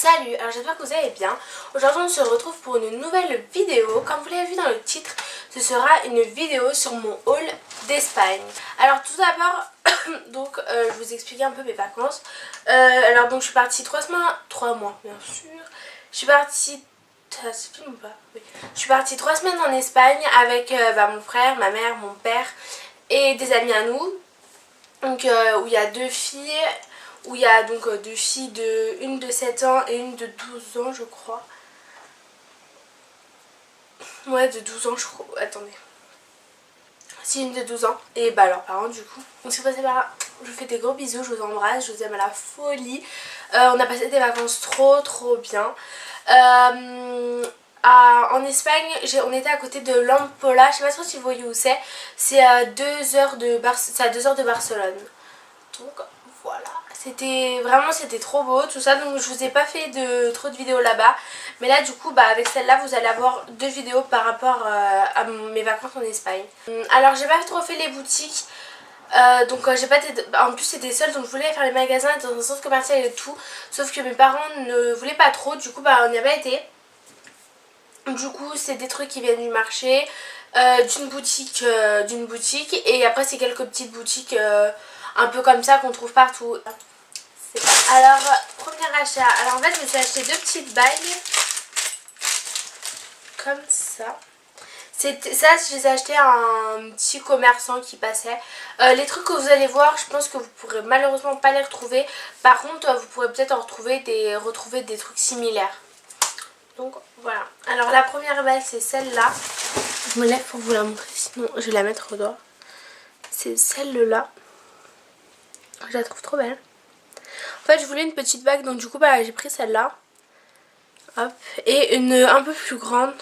Salut, alors j'espère que vous allez bien. Aujourd'hui on se retrouve pour une nouvelle vidéo. Comme vous l'avez vu dans le titre, ce sera une vidéo sur mon haul d'Espagne. Alors tout d'abord, je vous explique un peu mes vacances. Alors donc je suis partie 3 mois bien sûr. Je suis partie... Ça se filme ou pas? Oui. Je suis partie 3 semaines en Espagne avec mon frère, ma mère, mon père et des amis à nous. Donc où il y a deux filles... Où il y a donc deux filles, une de 7 ans et une de 12 ans je crois. Ouais, de 12 ans je crois. Attendez. Si, une de 12 ans. Et bah leurs parents du coup. Donc c'est passé par là. Je vous fais des gros bisous, je vous embrasse, je vous aime à la folie. On a passé des vacances trop bien. En Espagne, on était à côté de l'Ampola. Je sais pas trop si vous voyez où c'est. C'est à 2 heures de Barcelone. Donc voilà. C'était trop beau tout ça, donc je vous ai pas fait trop de vidéos là-bas, mais là du coup avec celle-là vous allez avoir 2 vidéos par rapport à mes vacances en Espagne. Alors j'ai pas trop fait les boutiques, j'ai pas été... En plus c'était seule, donc je voulais faire les magasins, être dans un centre commercial et tout, sauf que mes parents ne voulaient pas trop, du coup on n'y a pas été. Du coup c'est des trucs qui viennent du marché, d'une boutique, et après c'est quelques petites boutiques un peu comme ça qu'on trouve partout. Alors, premier achat. Alors en fait, je me suis acheté 2 petites bagues. Comme ça. Ça, je les ai achetés à un petit commerçant qui passait. Les trucs que vous allez voir, je pense que vous pourrez malheureusement pas les retrouver. Par contre, vous pourrez peut-être en retrouver des trucs similaires. Donc voilà. Alors la première bague, c'est celle-là. Je me lève pour vous la montrer, sinon je vais la mettre au doigt. C'est celle-là. Je la trouve trop belle. En fait je voulais une petite bague, donc du coup j'ai pris celle-là. Hop. Et une un peu plus grande.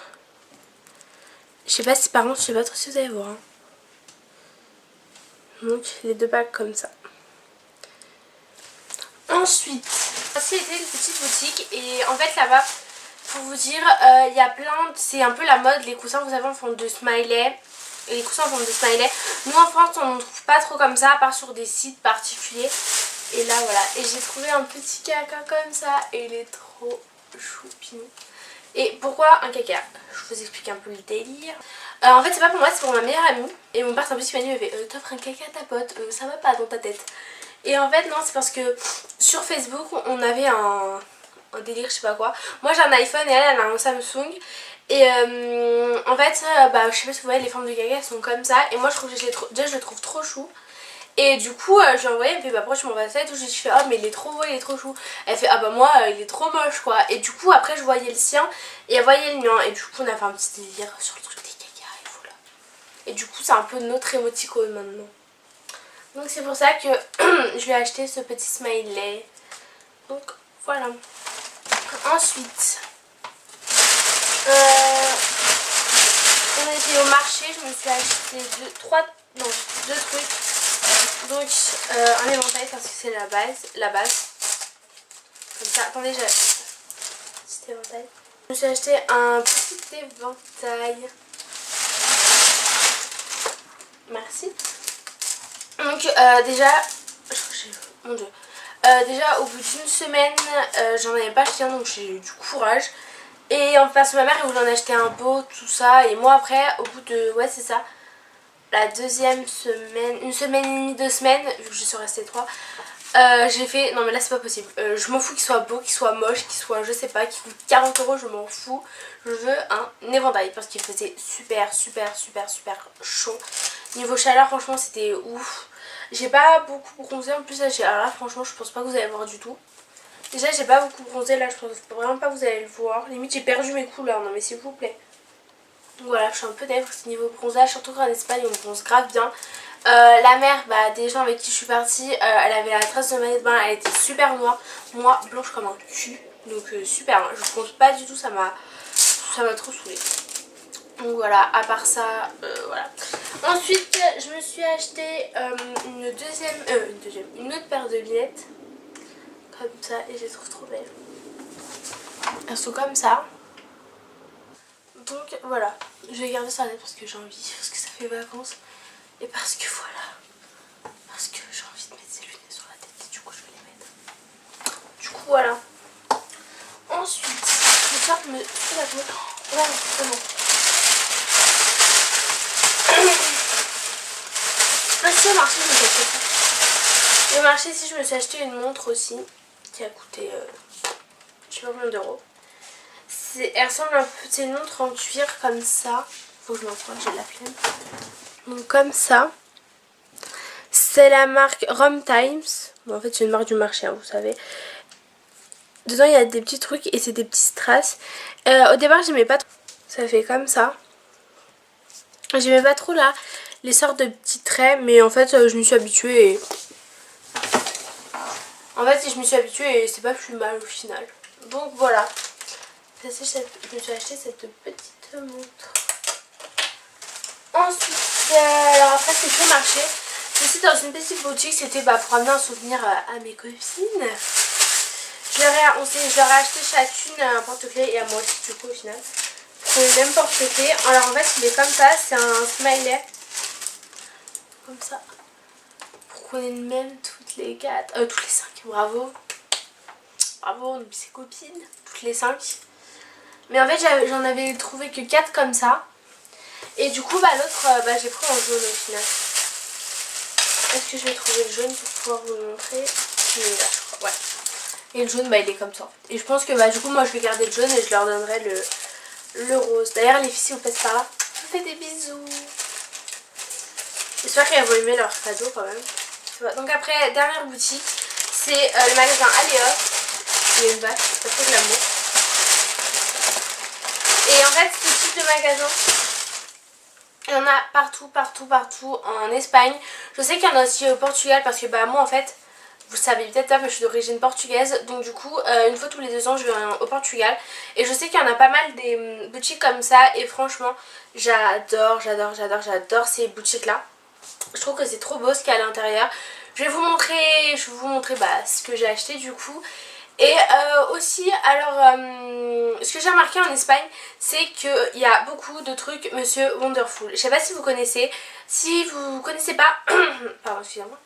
Je sais pas si par contre, je sais pas trop si vous allez voir. Donc les 2 bagues comme ça. Ensuite, c'était une petite boutique et en fait là-bas, pour vous dire, il y a plein, c'est un peu la mode, les coussins vous savez en forme de smiley. Et les coussins en forme de smiley. Nous en France on ne trouve pas trop comme ça, à part sur des sites particuliers. Et là voilà, et j'ai trouvé un petit caca comme ça et il est trop choupinou. Et pourquoi un caca? Je vous explique un peu le délire. En fait c'est pas pour moi, c'est pour ma meilleure amie. Et mon père c'est un peu qui m'a dit, il m'a fait t'offres un caca à ta pote, ça va pas dans ta tête. Et en fait non, c'est parce que sur Facebook on avait un délire, je sais pas quoi. Moi j'ai un iPhone et elle a un Samsung. Et en fait je sais pas si vous voyez, les formes de caca elles sont comme ça. Et moi je trouve que déjà je le trouve trop chou. Et du coup je lui ai envoyé, elle me fait pourquoi tu m'envoies ça et tout. Je fais mais il est trop beau, il est trop chou. Elle fait moi il est trop moche quoi. Et du coup après je voyais le sien et elle voyait le mien. Et du coup on a fait un petit délire sur le truc des caca et voilà. Et du coup c'est un peu notre émoticône maintenant. Donc c'est pour ça que je lui ai acheté ce petit smiley. Donc voilà. Ensuite on était au marché, je me suis acheté 2 trucs. Donc un éventail parce que c'est la base. Comme ça, attendez, j'ai petit éventail. Je me suis acheté un petit éventail. Merci. Donc déjà, mon dieu. Déjà au bout d'une semaine, j'en avais pas acheté un, donc j'ai eu du courage. Et en face ma mère elle voulait en acheter un beau, tout ça. Et moi après, au bout de, ouais c'est ça, la deuxième semaine, une semaine et demie, 2 semaines, vu que je suis restée 3, j'ai fait, non mais là c'est pas possible, je m'en fous qu'il soit beau, qu'il soit moche, qu'il soit je sais pas, qu'il coûte 40 €, je m'en fous. Je veux un éventail parce qu'il faisait super chaud. Niveau chaleur franchement c'était ouf. J'ai pas beaucoup bronzé en plus, alors là franchement je pense pas que vous allez le voir du tout. Déjà j'ai pas beaucoup bronzé, là je pense vraiment pas que vous allez le voir. Limite j'ai perdu mes couleurs, non mais s'il vous plaît. Donc voilà, je suis un peu dèvre niveau bronzage, surtout qu'en Espagne on bronze grave bien. La mère des gens avec qui je suis partie, elle avait la trace de maillot de bain, elle était super noire. Moi blanche comme un cul, donc super, je bronze pas du tout, ça m'a trop saoulée. Donc voilà, à part ça, voilà. Ensuite je me suis acheté une autre paire de lunettes. Comme ça, et je les trouve trop belles. Elles sont comme ça. Donc voilà, je vais garder ça en tête parce que j'ai envie, parce que ça fait vacances. Et parce que voilà, parce que j'ai envie de mettre ces lunettes sur la tête et du coup je vais les mettre. Du coup voilà. Ensuite, je sors me fous la peau. Ouais, c'est bon. Ah si, au marché, je me suis acheté ça. Et au marché, si je me suis acheté une montre aussi, qui a coûté, je sais pas combien d'euros. Elle ressemble un peu, c'est une montre en cuir comme ça. Faut que je m'en sois, j'ai de la flemme. Donc comme ça. C'est la marque Rome Times. Bon, en fait, c'est une marque du marché, hein, vous savez. Dedans, il y a des petits trucs et c'est des petits strass. Au départ, j'aimais pas trop. Ça fait comme ça. J'aimais pas trop là les sortes de petits traits, mais en fait, je me suis habituée et... En fait, je me suis habituée et c'est pas plus mal au final. Donc voilà. Je me suis acheté cette petite montre. Ensuite, alors après, c'est tout marché. J'étais dans une petite boutique, c'était pour amener un souvenir à mes copines. Je leur ai acheté chacune un porte-clés et à moi aussi du coup au final. C'est le même porte-clés. Alors en fait il est comme ça, c'est un smiley. Comme ça. Pour qu'on ait le même toutes les 4. Toutes les 5, bravo. Bravo, on oublie ses copines. Toutes les 5. Mais en fait j'en avais trouvé que 4 comme ça. Et du coup l'autre j'ai pris en jaune au final. Est-ce que je vais trouver le jaune pour pouvoir vous le montrer? Il est là je crois, ouais. Et le jaune il est comme ça. Et je pense que du coup moi je vais garder le jaune et je leur donnerai le rose. D'ailleurs les filles si vous passez par là, je vous fais des bisous. J'espère qu'elles vont aimer leur cadeau quand même. Donc après dernière boutique, c'est le magasin Aléos. Il y a une vache, ça fait de l'amour. Et en fait ce type de magasin, il y en a partout en Espagne. Je sais qu'il y en a aussi au Portugal parce que moi en fait, vous le savez peut-être pas mais je suis d'origine portugaise. Donc du coup une fois tous les 2 ans je vais au Portugal. Et je sais qu'il y en a pas mal des boutiques comme ça. Et franchement j'adore ces boutiques là. Je trouve que c'est trop beau ce qu'il y a à l'intérieur. Je vais vous montrer ce que j'ai acheté du coup. Et aussi, alors, ce que j'ai remarqué en Espagne, c'est qu'il y a beaucoup de trucs Monsieur Wonderful. Je sais pas si vous connaissez. Si vous connaissez pas, pardon, excusez-moi.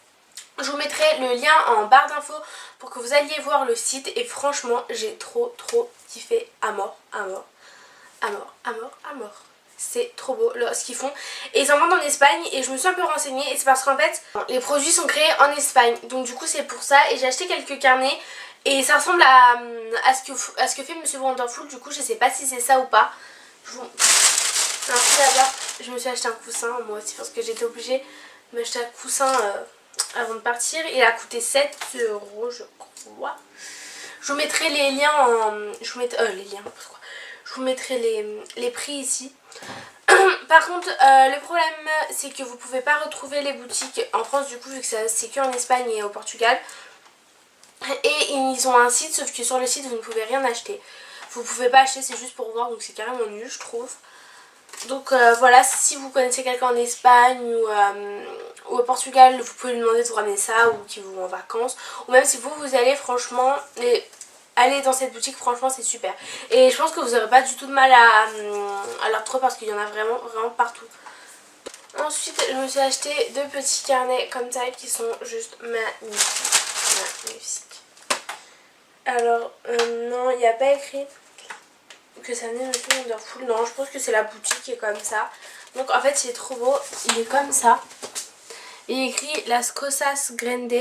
Je vous mettrai le lien en barre d'infos pour que vous alliez voir le site. Et franchement, j'ai trop kiffé à mort. C'est trop beau ce qu'ils font. Et ils en vendent en Espagne et je me suis un peu renseignée. Et c'est parce qu'en fait, les produits sont créés en Espagne. Donc du coup, c'est pour ça. Et j'ai acheté quelques carnets. Et ça ressemble à ce que fait Monsieur Wonderful. Du coup, je sais pas si c'est ça ou pas. Alors tout d'abord, je me suis acheté un coussin moi aussi parce que j'étais obligée de m'acheter un coussin avant de partir. Il a coûté 7 € je crois. Je vous mettrai les liens je vous mettrai les prix ici. Par contre le problème c'est que vous pouvez pas retrouver les boutiques en France du coup vu que c'est que en Espagne et au Portugal. Et ils ont un site sauf que sur le site vous ne pouvez rien acheter. Vous pouvez pas acheter, c'est juste pour voir, donc c'est carrément nul je trouve. Donc voilà, si vous connaissez quelqu'un en Espagne ou au Portugal, vous pouvez lui demander de vous ramener ça ou qui vous en vacances. Ou même si vous allez franchement, aller dans cette boutique, franchement c'est super. Et je pense que vous n'aurez pas du tout de mal à leur trouver parce qu'il y en a vraiment partout. Ensuite je me suis acheté 2 petits carnets comme ça qui sont juste magnifiques. Alors non, il n'y a pas écrit que ça venait de Monsieur Wonderful. Non, je pense que c'est la boutique qui est comme ça. Donc en fait c'est trop beau, il est comme ça. Il est écrit Las Cosas Grandes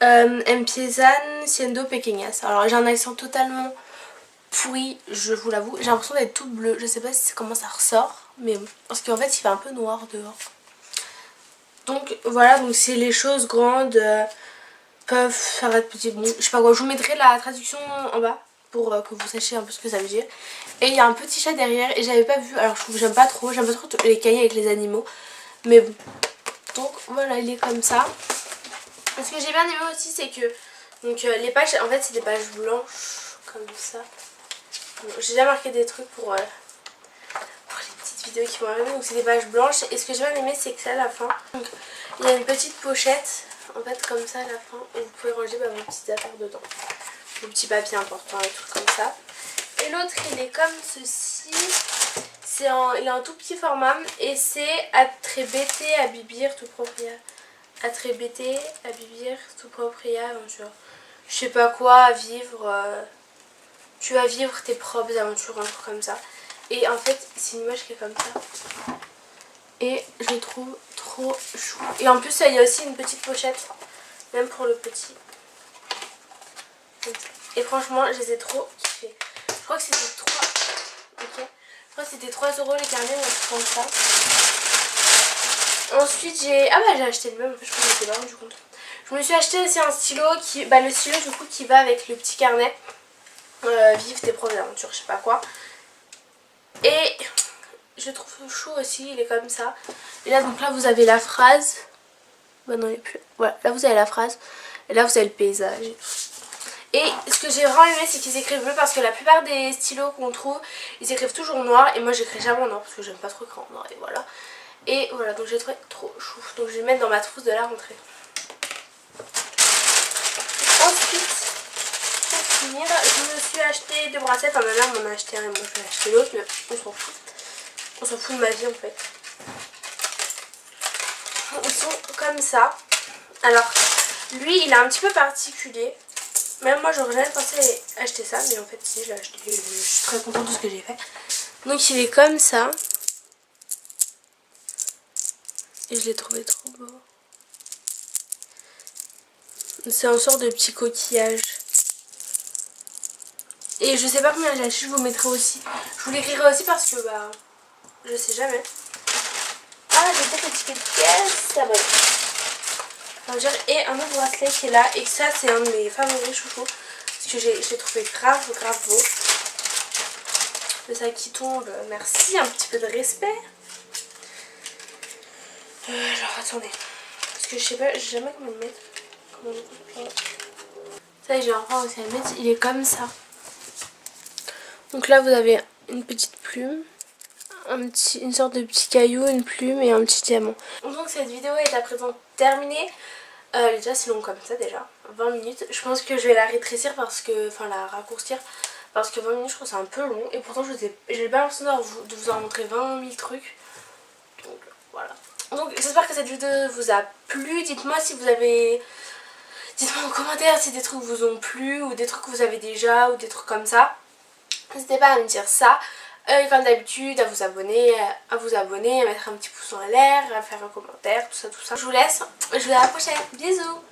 empiezan siendo pequeñas. Alors j'ai un accent totalement pourri, je vous l'avoue. J'ai l'impression d'être toute bleue, je sais pas comment ça ressort. Mais bon, parce qu'en fait il fait un peu noir dehors. Donc voilà, donc c'est les choses grandes peuvent faire être petites. Bon, je sais pas quoi, je vous mettrai la traduction en bas pour que vous sachiez un peu ce que ça veut dire. Et il y a un petit chat derrière et j'avais pas vu, alors je trouve que j'aime pas trop les cahiers avec les animaux. Mais bon, donc voilà, il est comme ça. Ce que j'ai bien aimé aussi c'est que donc les pages, en fait c'est des pages blanches comme ça. Bon, j'ai déjà marqué des trucs pour les petites vidéos qui vont arriver, donc c'est des pages blanches. Et ce que j'ai bien aimé c'est que c'est à la fin, donc, il y a une petite pochette en fait comme ça à la fin et vous pouvez ranger vos petites affaires dedans. Vos petits papiers importants et tout comme ça. Et l'autre il est comme ceci. Il est en tout petit format et c'est Atrebete a vivir tu propria. Atrebete a vivir tu propria aventure. Je sais pas quoi, à vivre tu vas vivre tes propres aventures, un truc comme ça. Et en fait c'est une image qui est comme ça. Et je le trouve trop chou. Et en plus il y a aussi une petite pochette, même pour le petit. Et franchement je les ai trop kiffés. Je crois que c'était 3. Ok. Je crois que c'était 3 € les carnets, donc je prends ça. Ensuite j'ai... Ah bah j'ai acheté le même, en fait, je crois que je m'étais pas rendu compte. Je me suis acheté aussi un stylo qui... Bah le stylo du coup qui va avec le petit carnet. Vive tes propres aventures, je sais pas quoi. Et je le trouve chaud aussi, il est comme ça. Et là donc là vous avez la phrase. Bah non il n'y a plus. Voilà, là vous avez la phrase. Et là vous avez le paysage. Et ce que j'ai vraiment aimé c'est qu'ils écrivent bleu parce que la plupart des stylos qu'on trouve ils écrivent toujours noir et moi j'écris jamais en noir parce que j'aime pas trop écrire en noir et voilà. Et voilà donc j'ai trouvé trop chou. Donc je vais le mettre dans ma trousse de la rentrée. Ensuite pour finir je me suis acheté 2 bracelets. Enfin ma mère m'en a acheté un et moi je vais acheter l'autre mais on s'en fout. On s'en fout de ma vie en fait. Ils sont comme ça. Alors lui il est un petit peu particulier. Même moi j'aurais jamais pensé acheter ça, mais en fait si je l'ai acheté, je suis très contente de ce que j'ai fait. Donc il est comme ça. Et je l'ai trouvé trop beau. C'est un sort de petit coquillage. Et je sais pas combien j'ai acheté, je vous mettrai aussi. Je vous l'écrirai aussi parce que bah je sais jamais. Ah j'ai peut-être le ticket de caisse, ça va. Et un autre bracelet qui est là. Et ça c'est un de mes favoris chouchous. Parce que j'ai trouvé grave beau. Le sac qui tombe, merci, un petit peu de respect. Alors attendez. Parce que je sais pas, j'ai jamais comment le mettre. Comment le mettre. Ça j'ai enfin aussi à le mettre, il est comme ça. Donc là vous avez une petite plume. Une sorte de petit caillou, une plume et un petit diamant. Donc cette vidéo est à présent terminée. Elle est déjà si longue comme ça déjà, 20 minutes. Je pense que je vais la rétrécir parce que, enfin la raccourcir parce que 20 minutes je trouve c'est un peu long. Et pourtant j'ai pas l'impression de vous en montrer 20 000 trucs. Donc voilà. Donc j'espère que cette vidéo vous a plu. Dites-moi si vous avez... Dites-moi en commentaire si des trucs vous ont plu ou des trucs que vous avez déjà ou des trucs comme ça. N'hésitez pas à me dire ça. Comme d'habitude à vous abonner, à mettre un petit pouce en l'air, à faire un commentaire, tout ça. Je vous laisse, je vous dis à la prochaine, bisous.